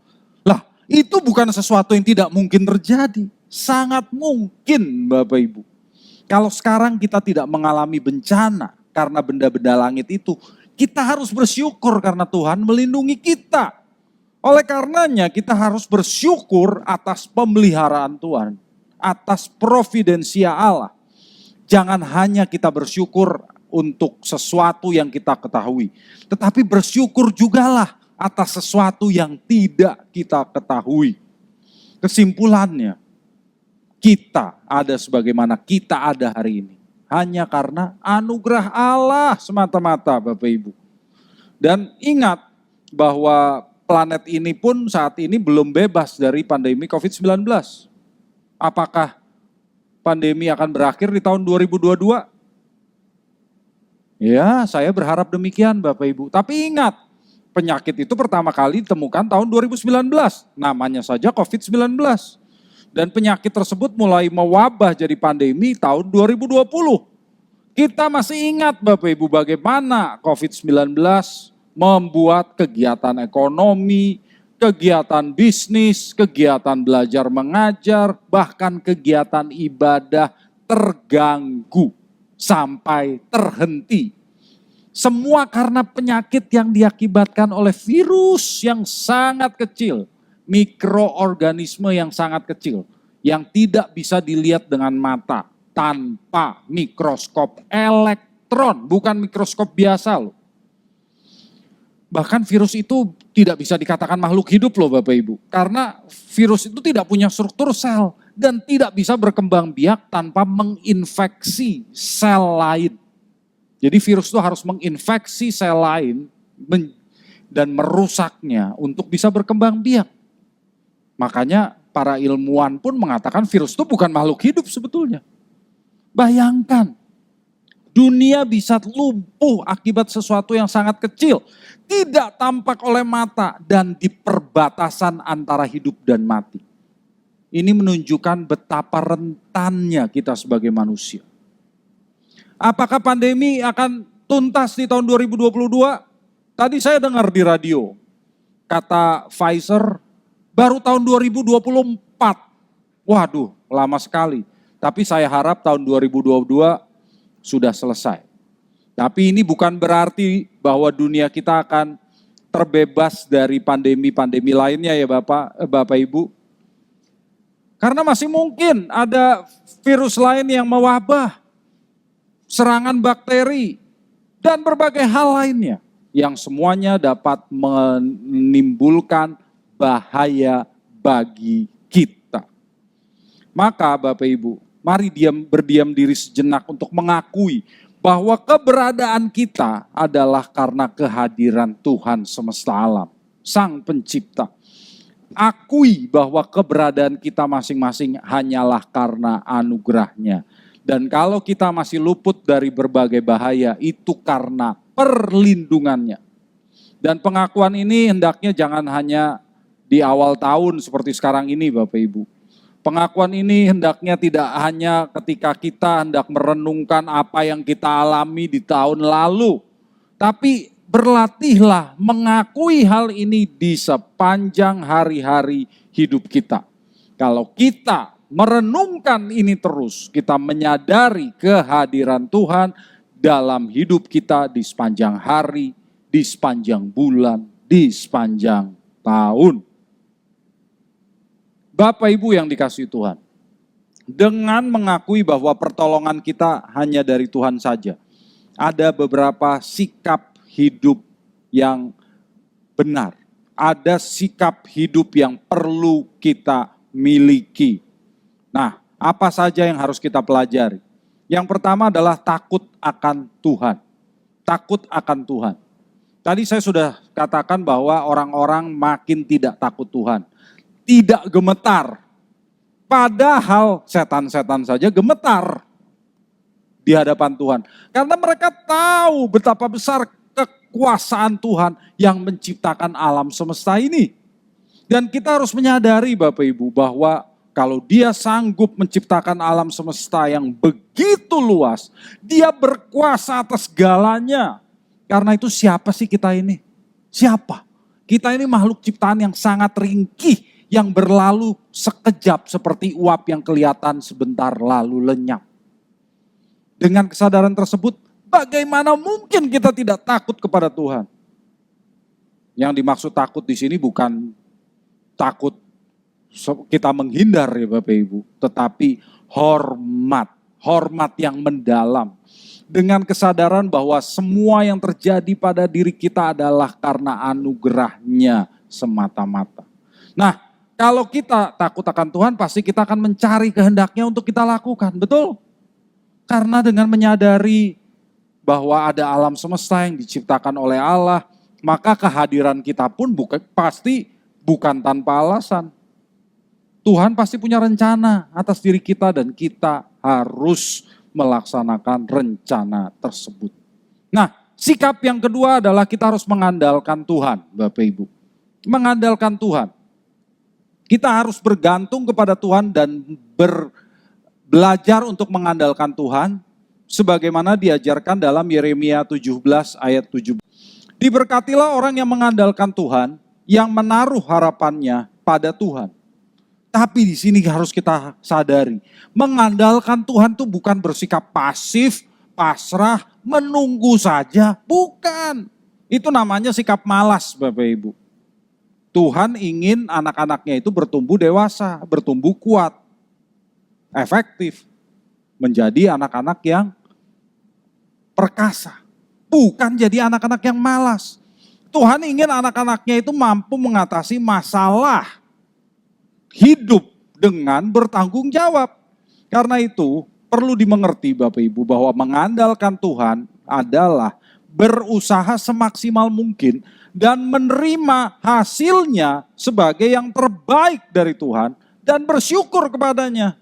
Lah, itu bukan sesuatu yang tidak mungkin terjadi. Sangat mungkin Bapak Ibu. Kalau sekarang kita tidak mengalami bencana karena benda-benda langit itu, kita harus bersyukur karena Tuhan melindungi kita. Oleh karenanya kita harus bersyukur atas pemeliharaan Tuhan, atas providensia Allah. Jangan hanya kita bersyukur untuk sesuatu yang kita ketahui, tetapi bersyukur jugalah atas sesuatu yang tidak kita ketahui. Kesimpulannya, kita ada sebagaimana kita ada hari ini hanya karena anugerah Allah semata-mata, Bapak Ibu. Dan ingat bahwa planet ini pun saat ini belum bebas dari pandemi COVID-19. Apakah pandemi akan berakhir di tahun 2022? Ya, saya berharap demikian Bapak Ibu. Tapi ingat, penyakit itu pertama kali ditemukan tahun 2019. Namanya saja COVID-19. Dan penyakit tersebut mulai mewabah jadi pandemi tahun 2020. Kita masih ingat Bapak Ibu bagaimana COVID-19 membuat kegiatan ekonomi, kegiatan bisnis, kegiatan belajar mengajar, bahkan kegiatan ibadah terganggu sampai terhenti. Semua karena penyakit yang diakibatkan oleh virus yang sangat kecil, mikroorganisme yang sangat kecil, yang tidak bisa dilihat dengan mata tanpa mikroskop elektron, bukan mikroskop biasa loh. Bahkan virus itu tidak bisa dikatakan makhluk hidup loh Bapak Ibu. Karena virus itu tidak punya struktur sel dan tidak bisa berkembang biak tanpa menginfeksi sel lain. Jadi virus itu harus menginfeksi sel lain dan merusaknya untuk bisa berkembang biak. Makanya para ilmuwan pun mengatakan virus itu bukan makhluk hidup sebetulnya. Bayangkan, dunia bisa lumpuh akibat sesuatu yang sangat kecil, tidak tampak oleh mata dan di perbatasan antara hidup dan mati. Ini menunjukkan betapa rentannya kita sebagai manusia. Apakah pandemi akan tuntas di tahun 2022? Tadi saya dengar di radio, kata Pfizer baru tahun 2024. Waduh, lama sekali. Tapi saya harap tahun 2022 sudah selesai. Tapi ini bukan berarti bahwa dunia kita akan terbebas dari pandemi-pandemi lainnya ya Bapak Ibu. Karena masih mungkin ada virus lain yang mewabah, serangan bakteri, dan berbagai hal lainnya. Yang semuanya dapat menimbulkan bahaya bagi kita. Maka Bapak Ibu, mari berdiam diri sejenak untuk mengakui bahwa keberadaan kita adalah karena kehadiran Tuhan semesta alam, Sang Pencipta. Akui bahwa keberadaan kita masing-masing hanyalah karena anugerah-Nya. Dan kalau kita masih luput dari berbagai bahaya, itu karena perlindungan-Nya. Dan pengakuan ini hendaknya jangan hanya di awal tahun seperti sekarang ini Bapak Ibu. Pengakuan ini hendaknya tidak hanya ketika kita hendak merenungkan apa yang kita alami di tahun lalu. Tapi berlatihlah mengakui hal ini di sepanjang hari-hari hidup kita. Kalau kita merenungkan ini terus, kita menyadari kehadiran Tuhan dalam hidup kita di sepanjang hari, di sepanjang bulan, di sepanjang tahun. Bapak Ibu yang dikasihi Tuhan, dengan mengakui bahwa pertolongan kita hanya dari Tuhan saja, ada beberapa sikap hidup yang benar, ada sikap hidup yang perlu kita miliki. Nah, apa saja yang harus kita pelajari? Yang pertama adalah takut akan Tuhan. Takut akan Tuhan. Tadi saya sudah katakan bahwa orang-orang makin tidak takut Tuhan. Tidak gemetar. Padahal setan-setan saja gemetar di hadapan Tuhan. Karena mereka tahu betapa besar kekuasaan Tuhan yang menciptakan alam semesta ini. Dan kita harus menyadari Bapak Ibu bahwa kalau Dia sanggup menciptakan alam semesta yang begitu luas, Dia berkuasa atas segalanya. Karena itu siapa sih kita ini? Siapa? Kita ini makhluk ciptaan yang sangat ringkih, yang berlalu sekejap seperti uap yang kelihatan sebentar lalu lenyap. Dengan kesadaran tersebut, bagaimana mungkin kita tidak takut kepada Tuhan? Yang dimaksud takut di sini bukan takut kita menghindar ya Bapak Ibu, tetapi hormat. hormat yang mendalam. Dengan kesadaran bahwa semua yang terjadi pada diri kita adalah karena anugerahnya semata-mata. Nah, kalau kita takut akan Tuhan, pasti kita akan mencari kehendaknya untuk kita lakukan, betul? Karena dengan menyadari bahwa ada alam semesta yang diciptakan oleh Allah, maka kehadiran kita pun pasti bukan tanpa alasan. Tuhan pasti punya rencana atas diri kita dan kita harus melaksanakan rencana tersebut. Nah, sikap yang kedua adalah kita harus mengandalkan Tuhan, Bapak Ibu. Mengandalkan Tuhan. Kita harus bergantung kepada Tuhan dan belajar untuk mengandalkan Tuhan sebagaimana diajarkan dalam Yeremia 17 ayat 17. Diberkatilah orang yang mengandalkan Tuhan, yang menaruh harapannya pada Tuhan. Tapi di sini harus kita sadari, mengandalkan Tuhan itu bukan bersikap pasif, pasrah, menunggu saja, bukan. Itu namanya sikap malas, Bapak Ibu. Tuhan ingin anak-anaknya itu bertumbuh dewasa, bertumbuh kuat, efektif, menjadi anak-anak yang perkasa, bukan jadi anak-anak yang malas. Tuhan ingin anak-anaknya itu mampu mengatasi masalah hidup dengan bertanggung jawab. Karena itu perlu dimengerti Bapak Ibu bahwa mengandalkan Tuhan adalah berusaha semaksimal mungkin dan menerima hasilnya sebagai yang terbaik dari Tuhan dan bersyukur kepadanya.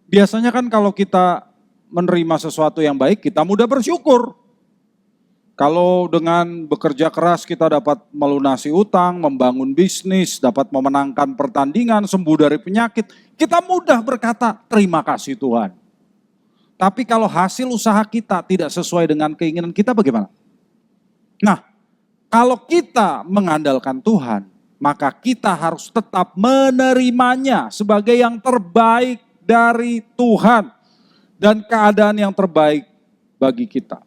Biasanya kan kalau kita menerima sesuatu yang baik, kita mudah bersyukur. Kalau dengan bekerja keras kita dapat melunasi utang, membangun bisnis, dapat memenangkan pertandingan, sembuh dari penyakit, kita mudah berkata, terima kasih Tuhan. Tapi kalau hasil usaha kita tidak sesuai dengan keinginan kita, bagaimana? Nah, kalau kita mengandalkan Tuhan, maka kita harus tetap menerimanya sebagai yang terbaik dari Tuhan dan keadaan yang terbaik bagi kita.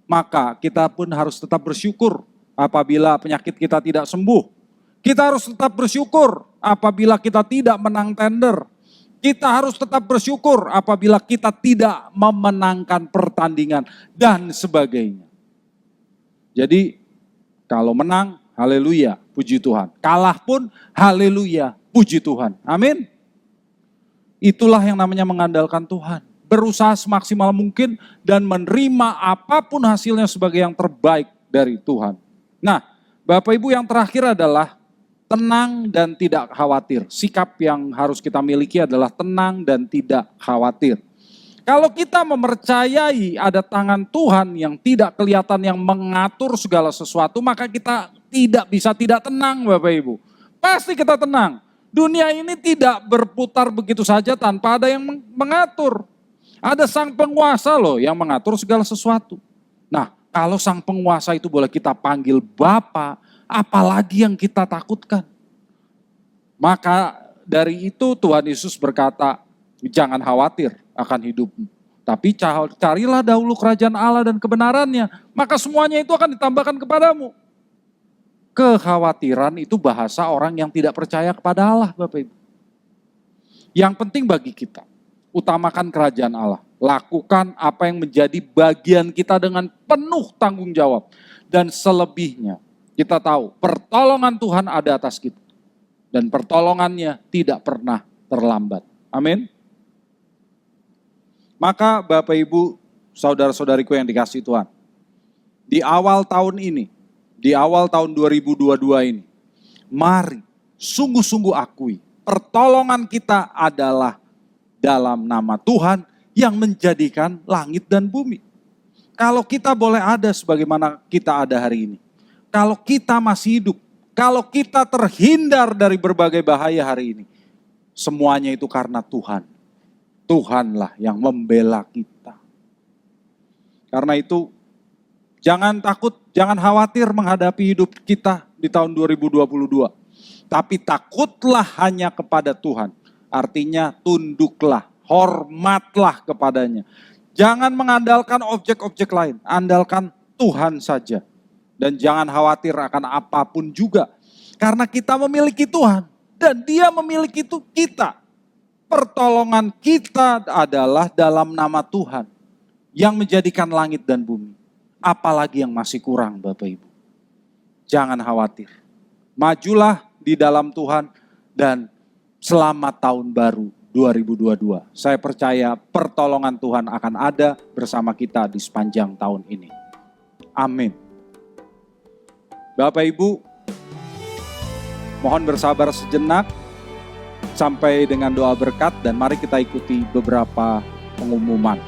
Maka kita pun harus tetap bersyukur apabila penyakit kita tidak sembuh. Kita harus tetap bersyukur apabila kita tidak menang tender. Kita harus tetap bersyukur apabila kita tidak memenangkan pertandingan dan sebagainya. Jadi kalau menang, haleluya, puji Tuhan. Kalah pun, haleluya, puji Tuhan. Amin. Itulah yang namanya mengandalkan Tuhan. Berusaha semaksimal mungkin dan menerima apapun hasilnya sebagai yang terbaik dari Tuhan. Nah, Bapak Ibu, yang terakhir adalah tenang dan tidak khawatir. Sikap yang harus kita miliki adalah tenang dan tidak khawatir. Kalau kita mempercayai ada tangan Tuhan yang tidak kelihatan yang mengatur segala sesuatu, maka kita tidak bisa tidak tenang, Bapak Ibu. Pasti kita tenang. Dunia ini tidak berputar begitu saja tanpa ada yang mengatur. Ada sang penguasa loh yang mengatur segala sesuatu. Nah, kalau sang penguasa itu boleh kita panggil Bapa, apalagi yang kita takutkan. Maka dari itu Tuhan Yesus berkata, jangan khawatir akan hidupmu. Tapi carilah dahulu kerajaan Allah dan kebenarannya, maka semuanya itu akan ditambahkan kepadamu. Kekhawatiran itu bahasa orang yang tidak percaya kepada Allah, Bapak Ibu. Yang penting bagi kita, utamakan kerajaan Allah. Lakukan apa yang menjadi bagian kita dengan penuh tanggung jawab. Dan selebihnya kita tahu pertolongan Tuhan ada atas kita. Dan pertolongannya tidak pernah terlambat. Amin. Maka Bapak Ibu, saudara-saudariku yang dikasihi Tuhan. Di awal tahun ini, di awal tahun 2022 ini, mari sungguh-sungguh akui pertolongan kita adalah dalam nama Tuhan yang menjadikan langit dan bumi. Kalau kita boleh ada sebagaimana kita ada hari ini, kalau kita masih hidup, kalau kita terhindar dari berbagai bahaya hari ini, semuanya itu karena Tuhan. Tuhanlah yang membela kita. Karena itu, jangan takut, jangan khawatir menghadapi hidup kita di tahun 2022. Tapi takutlah hanya kepada Tuhan. Artinya tunduklah, hormatlah kepadanya. Jangan mengandalkan objek-objek lain, andalkan Tuhan saja. Dan jangan khawatir akan apapun juga. Karena kita memiliki Tuhan dan Dia memiliki kita. pertolongan kita adalah dalam nama Tuhan yang menjadikan langit dan bumi. Apalagi yang masih kurang Bapak Ibu. Jangan khawatir. Majulah di dalam Tuhan dan selamat tahun baru 2022. Saya percaya pertolongan Tuhan akan ada bersama kita di sepanjang tahun ini. Amin. Bapak Ibu, mohon bersabar sejenak sampai dengan doa berkat dan mari kita ikuti beberapa pengumuman.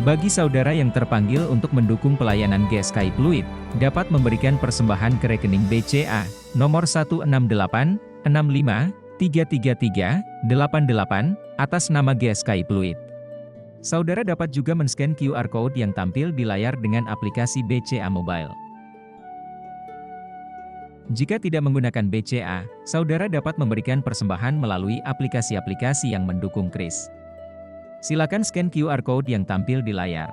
Bagi saudara yang terpanggil untuk mendukung pelayanan GSKI Pluit, dapat memberikan persembahan ke rekening BCA nomor 16865333388 atas nama GSKI Pluit. Saudara dapat juga men-scan QR Code yang tampil di layar dengan aplikasi BCA Mobile. Jika tidak menggunakan BCA, saudara dapat memberikan persembahan melalui aplikasi-aplikasi yang mendukung Kris. Silakan scan QR Code yang tampil di layar.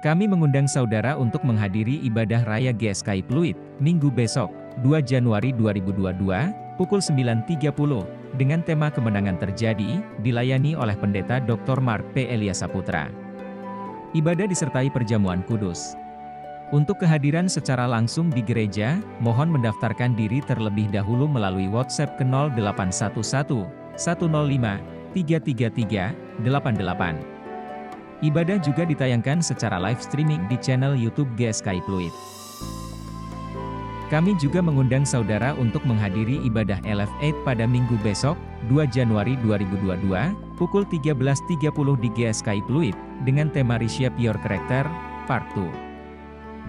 Kami mengundang saudara untuk menghadiri ibadah raya GSKI Pluit, Minggu besok, 2 Januari 2022, pukul 9.30, dengan tema Kemenangan Terjadi, dilayani oleh Pendeta Dr. Mark P. Eliasaputra. Ibadah disertai perjamuan kudus. Untuk kehadiran secara langsung di gereja, mohon mendaftarkan diri terlebih dahulu melalui WhatsApp ke 0811 105 333 88. Ibadah juga ditayangkan secara live streaming di channel YouTube GSKI Pluit. Kami juga mengundang saudara untuk menghadiri ibadah LF8 pada Minggu besok, 2 Januari 2022, pukul 13.30 di GSKI Pluit, dengan tema Reshape Your Character, Part 2.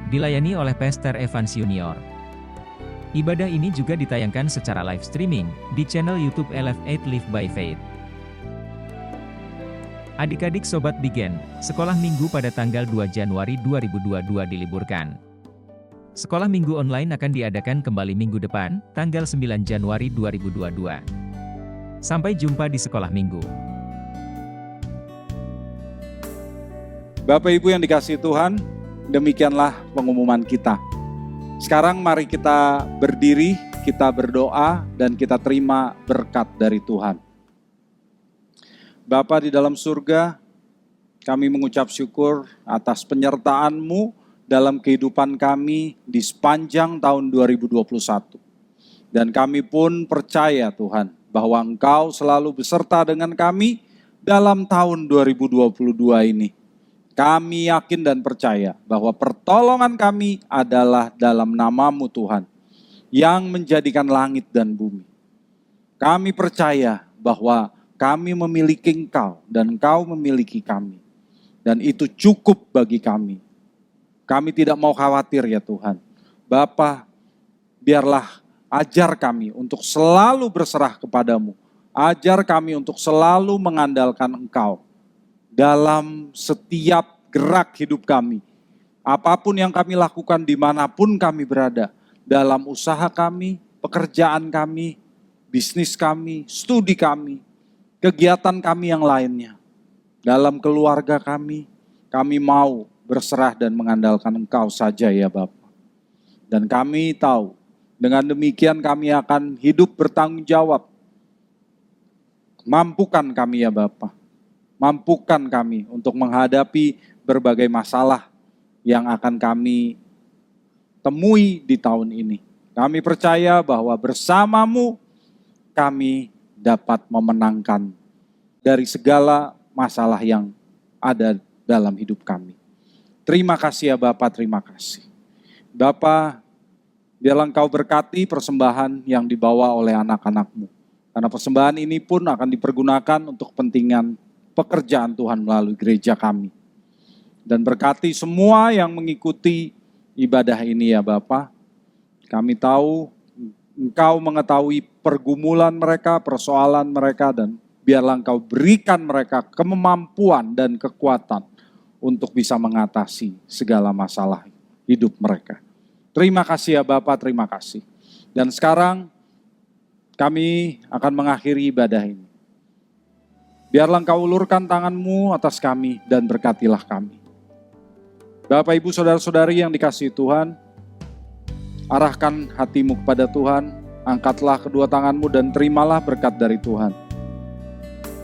Dilayani oleh Pastor Evans Junior. Ibadah ini juga ditayangkan secara live streaming di channel YouTube LF8 Live by Faith. Adik-adik Sobat Bigen, sekolah minggu pada tanggal 2 Januari 2022 diliburkan. Sekolah minggu online akan diadakan kembali minggu depan, tanggal 9 Januari 2022. Sampai jumpa di sekolah minggu. Bapak Ibu yang dikasihi Tuhan, demikianlah pengumuman kita. Sekarang mari kita berdiri, kita berdoa, dan kita terima berkat dari Tuhan. Bapa di dalam surga, kami mengucap syukur atas penyertaan-Mu dalam kehidupan kami di sepanjang tahun 2021. Dan kami pun percaya Tuhan, bahwa Engkau selalu beserta dengan kami dalam tahun 2022 ini. Kami yakin dan percaya bahwa pertolongan kami adalah dalam nama-Mu Tuhan, yang menjadikan langit dan bumi. Kami percaya bahwa kami memiliki Engkau dan Engkau memiliki kami. Dan itu cukup bagi kami. Kami tidak mau khawatir ya Tuhan. Bapa, biarlah ajar kami untuk selalu berserah kepadamu. Ajar kami untuk selalu mengandalkan Engkau dalam setiap gerak hidup kami. Apapun yang kami lakukan dimanapun kami berada. Dalam usaha kami, pekerjaan kami, bisnis kami, studi kami, kegiatan kami yang lainnya. Dalam keluarga kami mau berserah dan mengandalkan Engkau saja ya Bapa. Dan kami tahu, dengan demikian kami akan hidup bertanggung jawab. Mampukan kami ya Bapa. Mampukan kami untuk menghadapi berbagai masalah yang akan kami temui di tahun ini. Kami percaya bahwa bersama-Mu kami dapat memenangkan dari segala masalah yang ada dalam hidup kami. Terima kasih ya Bapak, terima kasih. Bapak, biarlah Engkau berkati persembahan yang dibawa oleh anak-anak-Mu. Karena persembahan ini pun akan dipergunakan untuk kepentingan pekerjaan Tuhan melalui gereja kami. Dan berkati semua yang mengikuti ibadah ini ya Bapa. Kami tahu Engkau mengetahui pergumulan mereka, persoalan mereka, dan biarlah Engkau berikan mereka kemampuan dan kekuatan untuk bisa mengatasi segala masalah hidup mereka. Terima kasih ya Bapa, terima kasih. Dan sekarang kami akan mengakhiri ibadah ini. Biarlah Engkau ulurkan tangan-Mu atas kami dan berkatilah kami. Bapak, Ibu, Saudara-saudari yang dikasihi Tuhan, arahkan hatimu kepada Tuhan, Angkatlah kedua tanganmu dan terimalah berkat dari Tuhan.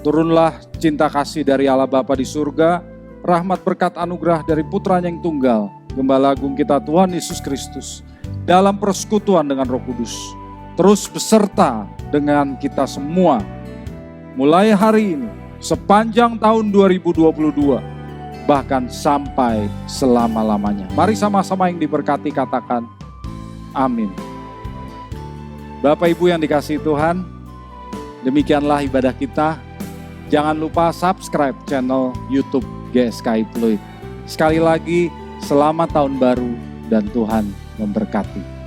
Turunlah cinta kasih dari Allah Bapa di surga, rahmat berkat anugerah dari Putranya yang tunggal, Gembala Agung kita Tuhan Yesus Kristus, dalam persekutuan dengan Roh Kudus, terus beserta dengan kita semua, mulai hari ini, sepanjang tahun 2022, bahkan sampai selama-lamanya. Mari sama-sama yang diberkati katakan, amin. Bapak Ibu yang dikasihi Tuhan, demikianlah ibadah kita. Jangan lupa subscribe channel YouTube GSKI Pluit. Sekali lagi, selamat tahun baru dan Tuhan memberkati.